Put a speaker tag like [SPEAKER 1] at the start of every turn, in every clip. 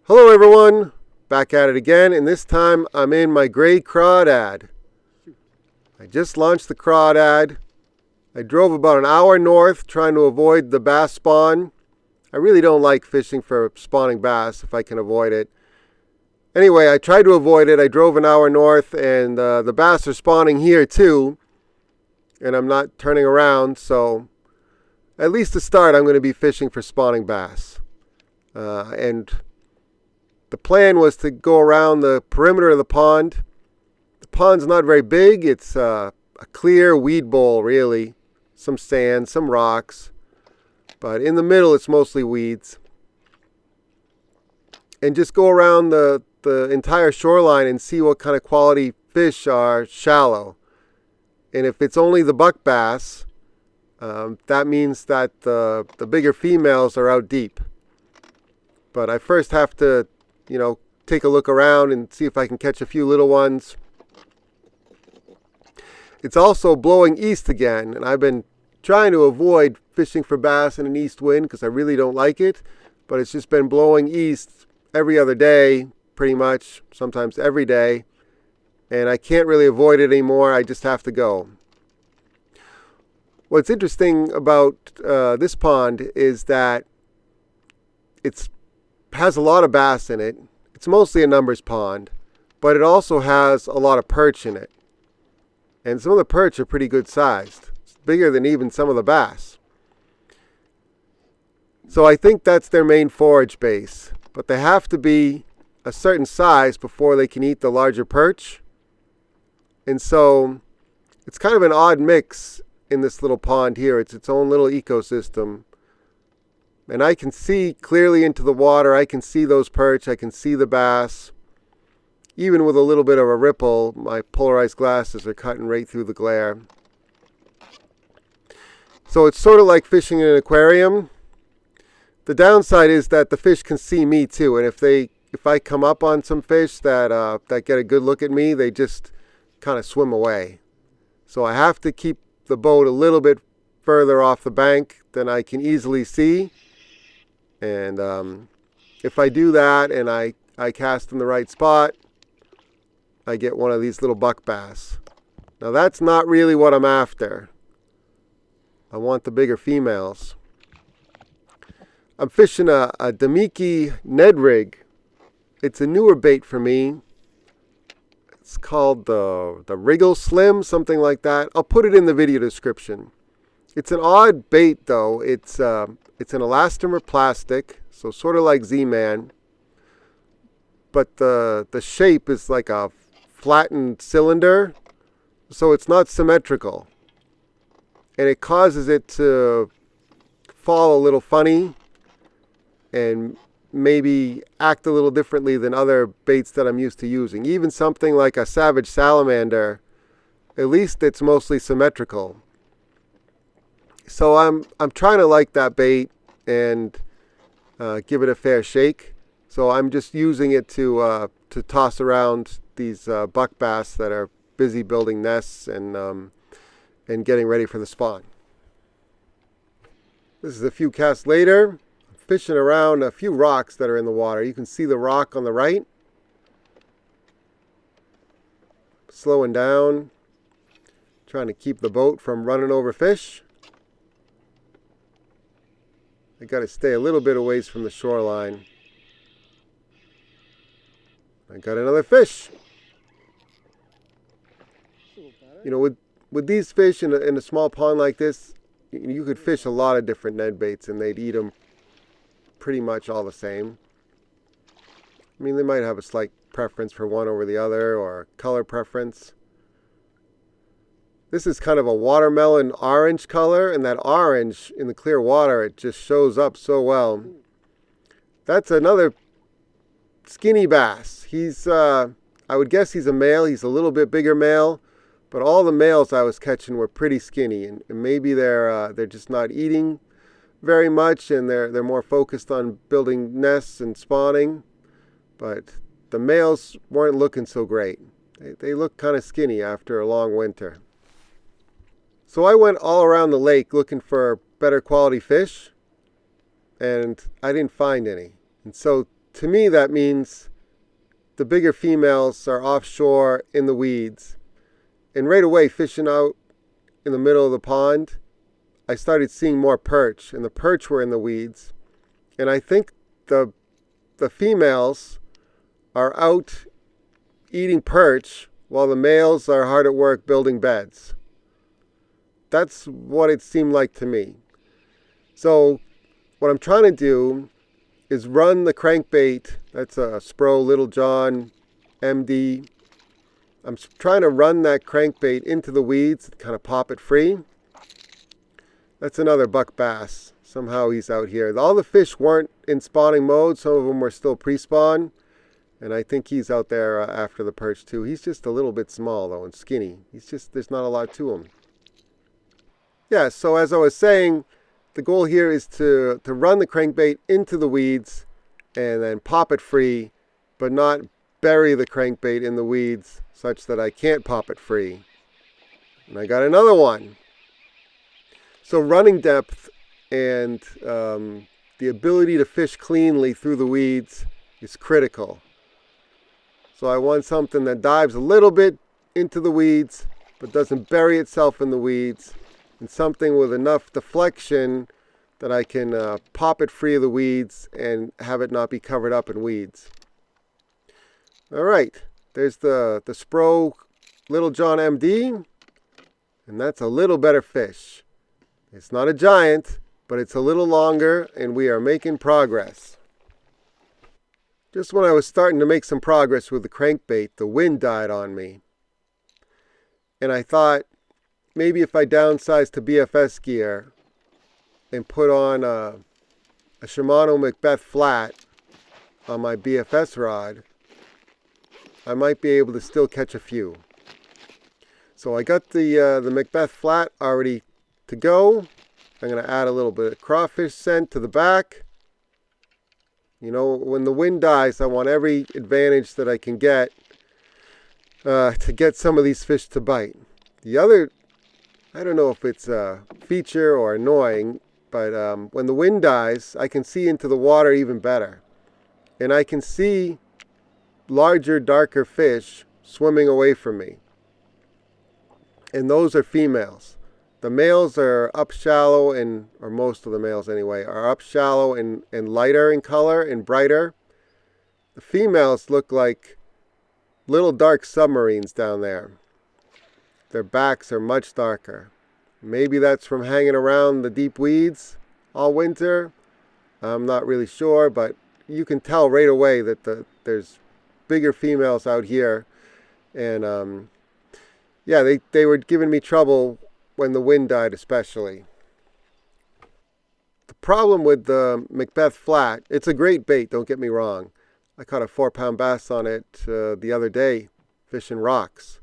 [SPEAKER 1] Hello everyone, back at it again, and this time I'm in my gray crawdad. I just launched the crawdad. I drove about an hour north trying to avoid the bass spawn. I really don't like fishing for spawning bass if I can avoid it. Anyway, I tried to avoid it. I drove an hour north and the bass are spawning here too, and I'm not turning around, so at least to start I'm going to be fishing for spawning bass. And the plan was to go around the perimeter of the pond. The pond's not very big. It's a clear weed bowl, really. Some sand, some rocks. But in the middle, it's mostly weeds. And just go around the entire shoreline and see what kind of quality fish are shallow. And if it's only the buck bass, that means that the bigger females are out deep. But I first have to take a look around and see if I can catch a few little ones. It's also blowing east again, and I've been trying to avoid fishing for bass in an east wind because I really don't like it, but it's just been blowing east every other day, pretty much, sometimes every day, and I can't really avoid it anymore. I just have to go. What's interesting about this pond is that it has a lot of bass in it. It's mostly a numbers pond, but it also has a lot of perch in it. And some of the perch are pretty good sized. It's bigger than even some of the bass. So I think that's their main forage base. But they have to be a certain size before they can eat the larger perch. And so it's kind of an odd mix in this little pond here. It's its own little ecosystem. And I can see clearly into the water. I can see those perch. I can see the bass. Even with a little bit of a ripple, my polarized glasses are cutting right through the glare. So it's sort of like fishing in an aquarium. The downside is that the fish can see me too. And if I come up on some fish that get a good look at me, they just kind of swim away. So I have to keep the boat a little bit further off the bank than I can easily see. And if I do that and I cast in the right spot, I get one of these little buck bass. Now that's not really what I'm after. I want the bigger females. I'm fishing a Damiki Ned rig. It's a newer bait for me. It's called the Wriggle Slim, something like that. I'll put it in the video description. It's an odd bait though. It's an elastomer plastic, so sort of like Z-Man, but the shape is like a flattened cylinder, so it's not symmetrical, and it causes it to fall a little funny and maybe act a little differently than other baits that I'm used to using. Even something like a Savage Salamander, at least it's mostly symmetrical. So I'm trying to like that bait and give it a fair shake. So I'm just using it to toss around these buck bass that are busy building nests and getting ready for the spawn. This is a few casts later. I'm fishing around a few rocks that are in the water. You can see the rock on the right. Slowing down, trying to keep the boat from running over fish. I got to stay a little bit away from the shoreline. I got another fish. With these fish in a small pond like this, you could fish a lot of different Ned baits and they'd eat them pretty much all the same. I mean, they might have a slight preference for one over the other or color preference. This is kind of a watermelon orange color, and that orange in the clear water, it just shows up so well. That's another skinny bass. He's, I would guess he's a male. He's a little bit bigger male, but all the males I was catching were pretty skinny, and maybe they're just not eating very much, and they're more focused on building nests and spawning. But the males weren't looking so great. They look kind of skinny after a long winter. So I went all around the lake looking for better quality fish, and I didn't find any. And so to me that means the bigger females are offshore in the weeds. And right away, fishing out in the middle of the pond, I started seeing more perch, and the perch were in the weeds. And I think the females are out eating perch while the males are hard at work building beds. That's what it seemed like to me. So what I'm trying to do is run the crankbait. That's a Spro Little John MD. I'm trying to run that crankbait into the weeds, kind of pop it free. That's another buck bass. Somehow he's out here. All the fish weren't in spawning mode. Some of them were still pre-spawn. And I think he's out there after the perch too. He's just a little bit small though and skinny. There's not a lot to him. Yeah, so as I was saying, the goal here is to run the crankbait into the weeds and then pop it free, but not bury the crankbait in the weeds such that I can't pop it free. And I got another one. So running depth and the ability to fish cleanly through the weeds is critical. So I want something that dives a little bit into the weeds, but doesn't bury itself in the weeds, and something with enough deflection that I can pop it free of the weeds and have it not be covered up in weeds. All right, there's the Spro Little John MD, and that's a little better fish. It's not a giant, but it's a little longer, and we are making progress. Just when I was starting to make some progress with the crankbait, the wind died on me. And I thought, maybe if I downsize to BFS gear and put on a Shimano Macbeth flat on my BFS rod, I might be able to still catch a few. So I got the Macbeth flat already to go. I'm going to add a little bit of crawfish scent to the back. You know, when the wind dies, I want every advantage that I can get to get some of these fish to bite. The other, I don't know if it's a feature or annoying, but when the wind dies, I can see into the water even better. And I can see larger, darker fish swimming away from me. And those are females. The males are up shallow, or most of the males anyway, are up shallow and lighter in color and brighter. The females look like little dark submarines down there. Their backs are much darker. Maybe that's from hanging around the deep weeds all winter. I'm not really sure, but you can tell right away that there's bigger females out here. And yeah, they were giving me trouble when the wind died especially. The problem with the Macbeth flat, it's a great bait, don't get me wrong. I caught a 4-pound bass on it the other day fishing rocks.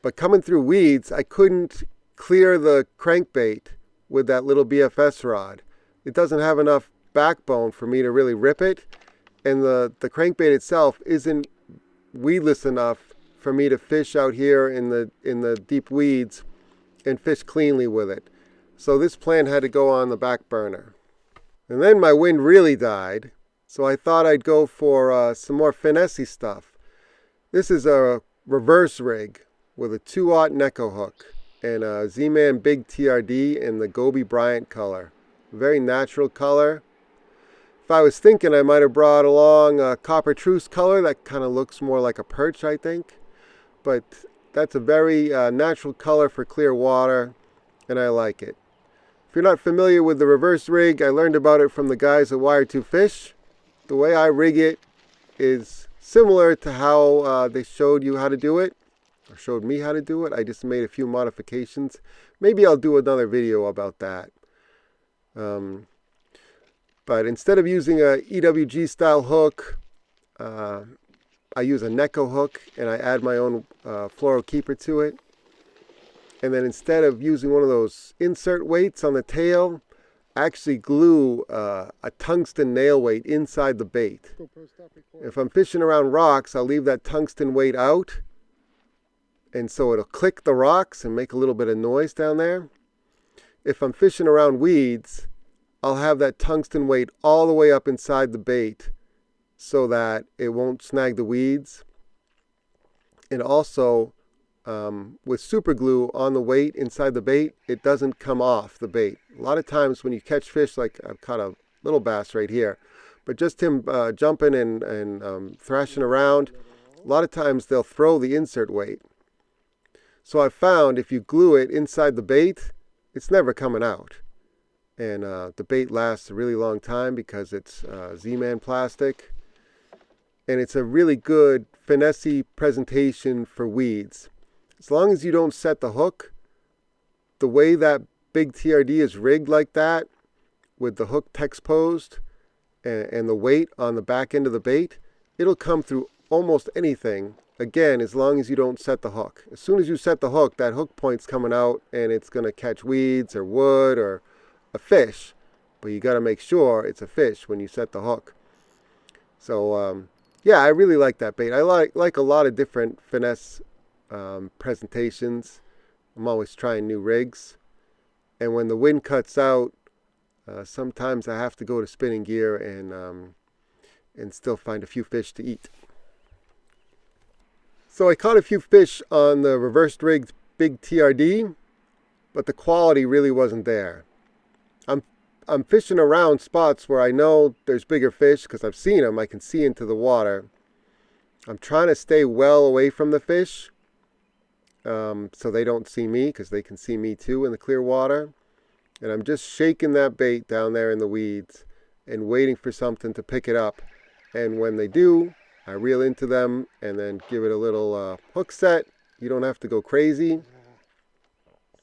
[SPEAKER 1] But coming through weeds, I couldn't clear the crankbait with that little BFS rod. It doesn't have enough backbone for me to really rip it, and the crankbait itself isn't weedless enough for me to fish out here in the deep weeds and fish cleanly with it. So this plan had to go on the back burner. And then my wind really died, so I thought I'd go for some more finessey stuff. This is a reverse rig with a 2/0 Neko hook and a Z-Man Big TRD in the Gobi Bryant color. Very natural color. If I was thinking, I might have brought along a copper truce color that kind of looks more like a perch, I think. But that's a very natural color for clear water, and I like it. If you're not familiar with the reverse rig, I learned about it from the guys at Wire 2 Fish. The way I rig it is similar to how they showed you how to do it, or showed me how to do it. I just made a few modifications. Maybe I'll do another video about that. But instead of using a EWG style hook, I use a Neko hook, and I add my own fluoro keeper to it. And then instead of using one of those insert weights on the tail, I actually glue a tungsten nail weight inside the bait. If I'm fishing around rocks, I'll leave that tungsten weight out, and so it'll click the rocks and make a little bit of noise down there. If I'm fishing around weeds, I'll have that tungsten weight all the way up inside the bait, so that it won't snag the weeds. And also, with super glue on the weight inside the bait, it doesn't come off the bait. A lot of times when you catch fish, like I've caught a little bass right here, but just him jumping and thrashing around, a lot of times they'll throw the insert weight. So I've found if you glue it inside the bait, it's never coming out. And the bait lasts a really long time because it's Z-Man plastic. And it's a really good finessey presentation for weeds. As long as you don't set the hook, the way that big TRD is rigged like that, with the hook texposed and the weight on the back end of the bait, it'll come through almost anything, again, as long as you don't set the hook. As soon as you set the hook, that hook point's coming out and it's going to catch weeds or wood or a fish. But you got to make sure it's a fish when you set the hook. So, yeah, I really like that bait. I like a lot of different finesse presentations. I'm always trying new rigs. And when the wind cuts out, sometimes I have to go to spinning gear and still find a few fish to eat. So I caught a few fish on the reversed rigged big TRD, but the quality really wasn't there. I'm fishing around spots where I know there's bigger fish because I've seen them. I can see into the water. I'm trying to stay well away from the fish so they don't see me, because they can see me too in the clear water. And I'm just shaking that bait down there in the weeds and waiting for something to pick it up. And when they do, I reel into them and then give it a little hook set. You don't have to go crazy.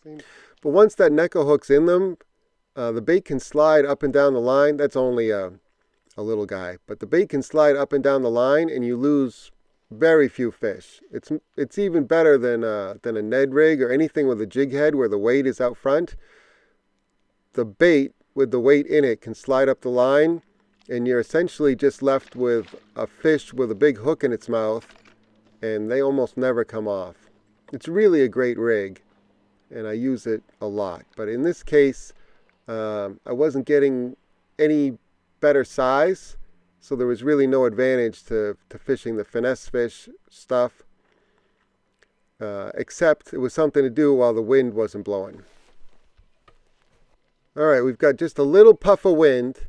[SPEAKER 1] But once that Neko hook's in them, the bait can slide up and down the line. That's only a little guy. But the bait can slide up and down the line and you lose very few fish. It's even better than a Ned rig or anything with a jig head where the weight is out front. The bait with the weight in it can slide up the line and you're essentially just left with a fish with a big hook in its mouth, and they almost never come off. It's really a great rig and I use it a lot. But in this case, I wasn't getting any better size, so there was really no advantage to fishing the finesse fish stuff, except it was something to do while the wind wasn't blowing. Alright, we've got just a little puff of wind,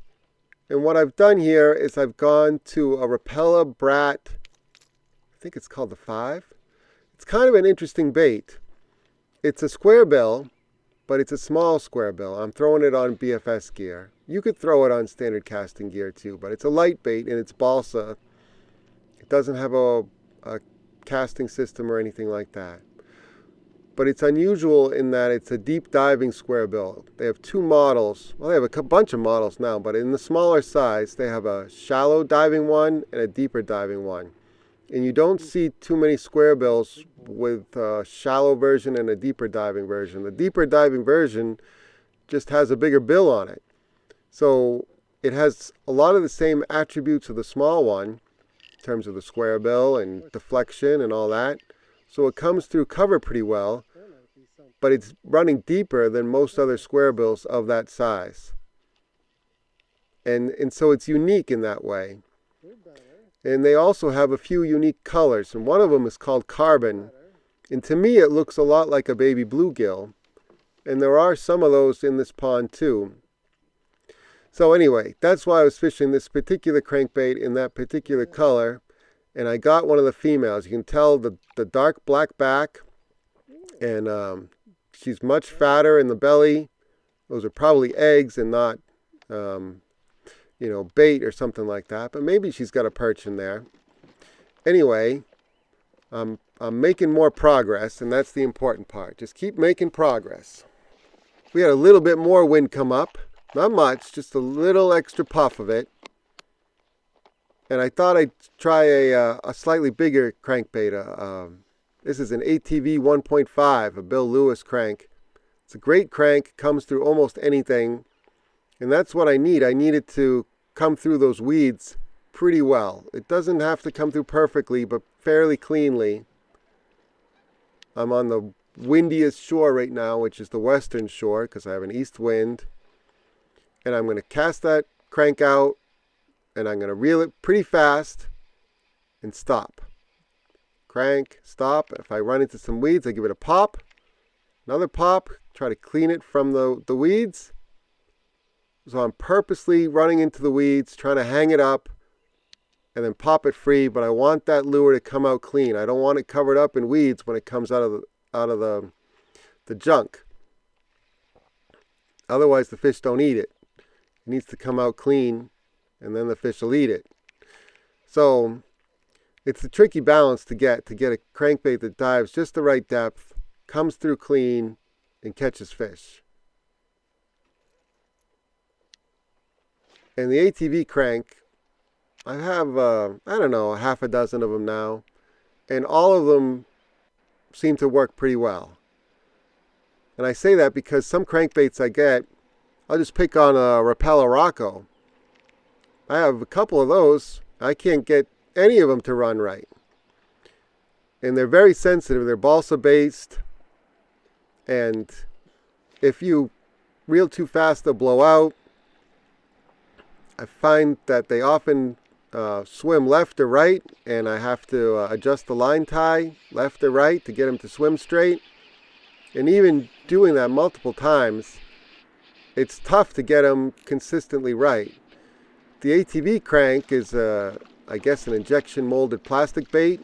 [SPEAKER 1] and what I've done here is I've gone to a Rapella Brat, I think it's called the 5. It's kind of an interesting bait. It's a square bill, but it's a small square bill. I'm throwing it on BFS gear. You could throw it on standard casting gear too, but it's a light bait and it's balsa. It doesn't have a casting system or anything like that. But it's unusual in that it's a deep diving square bill. They have two models. Well, they have a bunch of models now, but in the smaller size, they have a shallow diving one and a deeper diving one. And you don't see too many square bills with a shallow version and a deeper diving version. The deeper diving version just has a bigger bill on it. So it has a lot of the same attributes of the small one in terms of the square bill and deflection and all that. So it comes through cover pretty well, but it's running deeper than most other square bills of that size. And so it's unique in that way. And they also have a few unique colors, and one of them is called Carbon. And to me it looks a lot like a baby bluegill. And there are some of those in this pond too. So anyway, that's why I was fishing this particular crankbait in that particular color. And I got one of the females. You can tell the dark black back, and she's much fatter in the belly. Those are probably eggs and not, bait or something like that. But maybe she's got a perch in there. Anyway, I'm making more progress, and that's the important part. Just keep making progress. We had a little bit more wind come up. Not much, just a little extra puff of it. And I thought I'd try a slightly bigger crankbait. This is an ATV 1.5, a Bill Lewis crank. It's a great crank, comes through almost anything. And that's what I need. I need it to come through those weeds pretty well. It doesn't have to come through perfectly, but fairly cleanly. I'm on the windiest shore right now, which is the western shore, because I have an east wind. And I'm going to cast that crank out and I'm going to reel it pretty fast and stop. Crank, stop. If I run into some weeds, I give it a pop. Another pop. Try to clean it from the weeds. So I'm purposely running into the weeds, trying to hang it up, and then pop it free. But I want that lure to come out clean. I don't want it covered up in weeds when it comes out of the junk. Otherwise, the fish don't eat it. It needs to come out clean, and then the fish will eat it. So it's a tricky balance to get a crankbait that dives just the right depth, comes through clean, and catches fish. And the ATV crank, I have, I don't know, half a dozen of them now, and all of them seem to work pretty well. And I say that because some crankbaits I get, I'll just pick on a Rapala Rocco. I have a couple of those. I can't get any of them to run right. And they're very sensitive. They're balsa based. And if you reel too fast, they'll blow out. I find that they often swim left or right, and I have to adjust the line tie left or right to get them to swim straight. And even doing that multiple times, it's tough to get them consistently right. The ATV crank is, I guess, an injection molded plastic bait,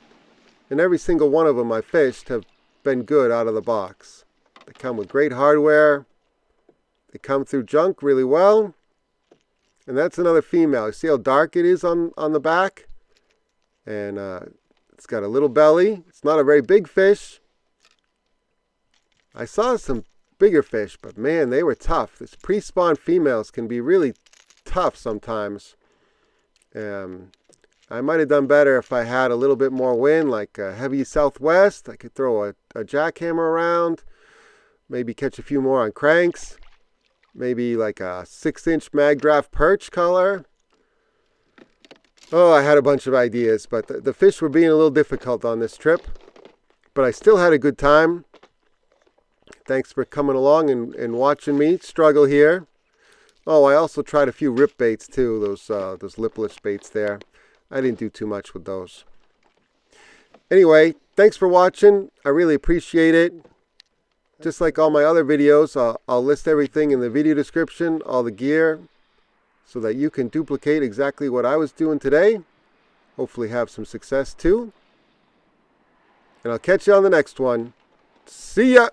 [SPEAKER 1] and every single one of them I fished have been good out of the box. They come with great hardware. They come through junk really well. And that's another female. You see how dark it is on the back? And it's got a little belly. It's not a very big fish. I saw some bigger fish, but man, they were tough. These pre-spawn females can be really tough sometimes. I might have done better if I had a little bit more wind, like a heavy southwest. I could throw a jackhammer around, maybe catch a few more on cranks, maybe like a 6-inch mag draft perch color. Oh, I had a bunch of ideas, but the fish were being a little difficult on this trip. But I still had a good time. Thanks for coming along and watching me struggle here. Oh, I also tried a few rip baits too, those lipless baits there. I didn't do too much with those. Anyway, thanks for watching. I really appreciate it. Just like all my other videos, I'll list everything in the video description, all the gear, so that you can duplicate exactly what I was doing today. Hopefully have some success too. And I'll catch you on the next one. See ya!